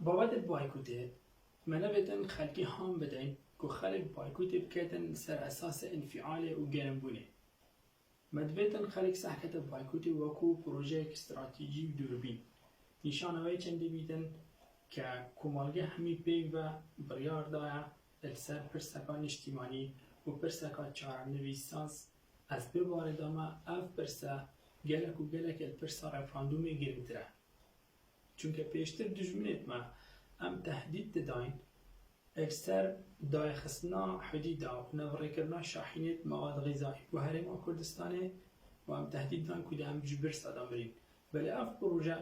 بابت بایکوته من بتن خلقی هم بدین که خلق بایکوت بکتن سر اساس انفعال و گرمبونه. مدبتن خلق سحکت بایکوت وکو پروژه استراتژی و دوربین. نشان وی چندی بیدن که کمالگه همی پیگ و بریار دایا السر پرسکان اجتماعی و پرسکان چهارنوی ساز از ببار داما اف پرسا گلک و گلک الپرسا رفراندوم گرمتره. چونکه پیشتر دجمنت ما ام تهدید داین اکثر دای خصنا حدیدا و نوری کرنا شاحنت مواد غذایی و هرم کردستانه و ام تهدید دان کلی ام جبر صدام برین بله اف پروژه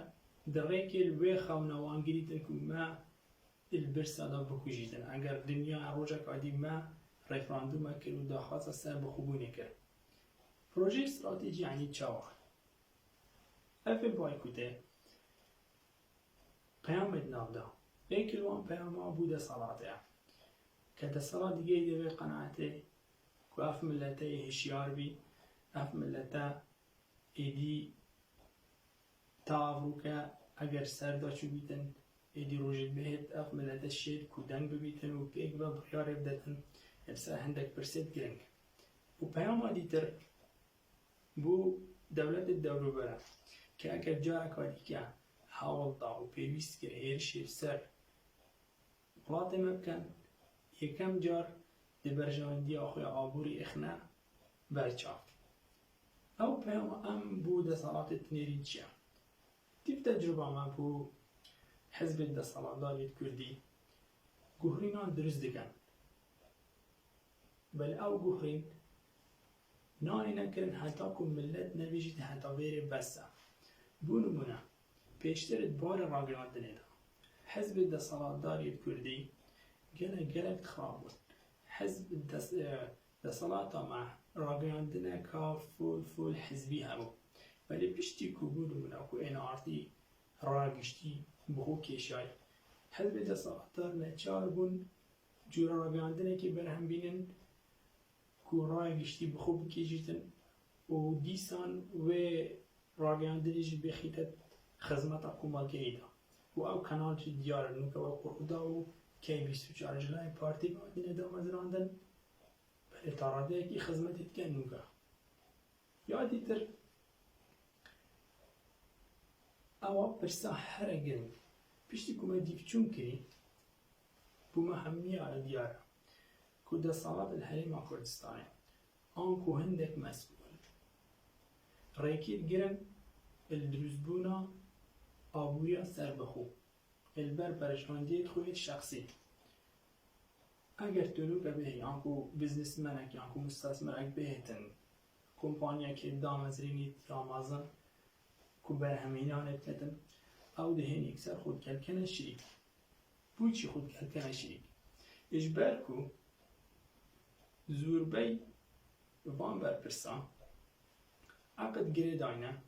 درک الوی خونا وانگریتن که ما البر صدام بکوجیدن اگر دنیا روجا کادی ما رفراندوم کرد و داخواست سر بخوبونه کرد پروژه استراتژی یعنی چاوه اف بایکوته پیام نافدا ایکلوان پیام بود صلاته که صلاة دیگه دیگه قناعته که اف ملته هشیار بی اف ملته ایدی تاورو که اگر سردا چو بیتن ایدی روجت بهت اف ملته شید کودنگ ببیتن و پیگ و بخیار بدتن افسا هندک پرسید گرنگ و پیام دیتر بو دولت الدولو برا که اگر جا اکادی که حاول ضع و پیوست کرد هیرشی سر وڵاتی مبکن یکم جار دبرجاندی آخوی عابوری اخنا برچاف او پیام ام بود صلاة تنیری چیه تیف تجربه ما بو حزب دا صلاة دارید کردی گوهرینان درست دکن بل او گوهرین نانی نکرن حتی که ملت نبیجید حتی ویر بسه بو نمونه پیشترت بار راگراندنه دا حزب دا صلاة دارید کردی گلک خراب بود حزب دا صلاة مع راگراندنه که فول حزبی همو ولی پشتی که بود نمونه که این آرتی راگشتی بخو کشای حزب دا صلاة دار نچار بون جور راگراندنه که برهم بینن که راگشتی بخو بکیجیتن و دیسان و راگراندنه جی بخیتت خدمت حکومت ایدا و او کانال چی دیار نوکا و قردا و کی 24 جولای پارتی بعدین ادامه زراندن بله تاراده کی خدمت کن نوکا یادی تر او برسا هر گرم پیشتی کم دیف چون کری بوم همیه على دیار کد صلاة الحریم کردستان آن کو هندک مسئول ریکید گرم الدروزبونا آبویا سر بخو البر برشاندید خویت شخصی اگر تلو که بهی آنکو بزنس منک آنکو مستثمرک بهتن کمپانیا که دام از رینید رامازن که برهمینانت کتن او دهین اکثر خود کلکن شریک بوی چی خود کلکن شریک اجبر کو زوربی وان برپرسان عقد گره داینه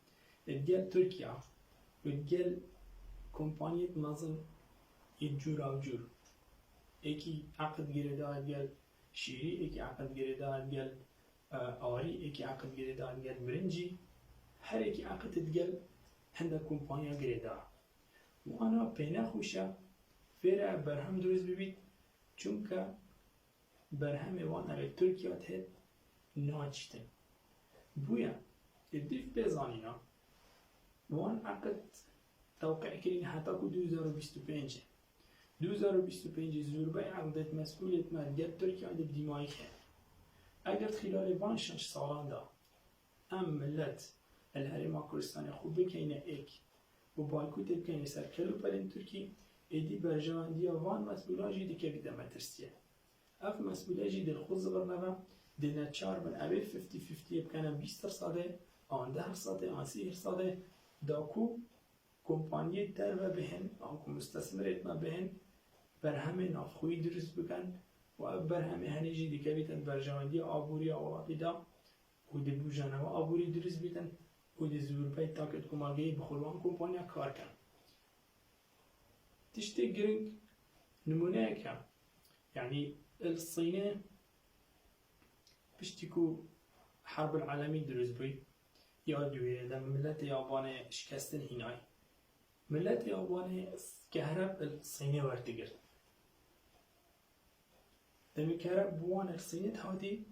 الجل تركيا والجل كومبانية نظم يجور أو جور إيكي عقد جريدات جل شيري إيكي عقد جريدات جل آري إيكي عقد جريدات جل برنجي هر إيكي عقد جل هندا كومبانيا جريدات وأنا بينا خوشة فيرا برهم دروز ببيت چونك برهم وانا تركيا تهد ناچتن بويا الديف بيزانينا وان عقد توقع کرین حتی که 2025 2025 زوربای عقدت مسئولیت مرگت ترکیه عدد دیمایی که اگر خلال 5 سالان دا ام ملت الهرم کردستان خوب بکنه ایک و بایکوت بکنه سر کلو پلین ترکی ایدی برجواندی وان مسئولاجی دی که بیده مترسیه اف مسئولاجی دل خود زبر نوه دل نچار من اوه 50-50 بکنه 20% آن 10% آن 30% داکو کمپانی در و بهن آنکو مستثمرت ما بهن بر همه نافخوی درست بکن و بر همه هنیجی دیگه بیتن برجواندی آبوری آواقی دا و دی بوجانه و آبوری درست بیتن و دی زوربای تاکت کمالگی بخوروان کمپانیا کار کن تشتی گرنگ نمونه که یعنی الصینه پشتی که حرب العالمی درست بید یاد دویه در ملت یابان شکستن هینای ملت یابان كهرب الصينية ورتقر دمي كهرب بوان الصينية هاتي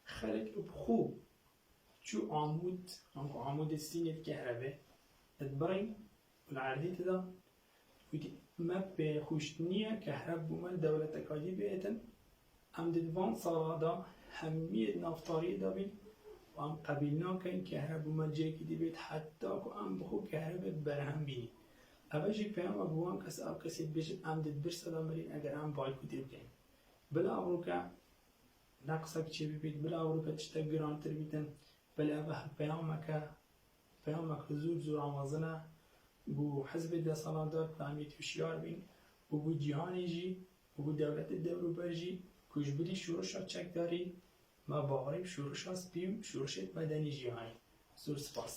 خلق بخو شو عمود الصينية الكهرباء تبرين والعردي تدا ودي ما بخوشتنية كهرب بومن دولة تكادي بيتن ام ددوان صلادا همية نفتاري دابين وام قبلنا كان كهرب بومن جاكي دي بيت حتى كو ام بخو كهرب برهم بيني اوجي فهم ابوان كس او كسي بيجن ام دد برسا دامرين اگر ام بايكو دي بكين بلا اوروكا نقصك چه ببيت بلا اوروكا تشتگران تر بيتن بلا اوه پیامک زور آمازنه بو حزب ده سالادات تعمیت هوشیار بین و بو جهانی جی و بو دولت دولوبر جی کجبری شورشا چک داری ما باوریم شورشا سپیم شورشت مدنی جهانی زور سپاس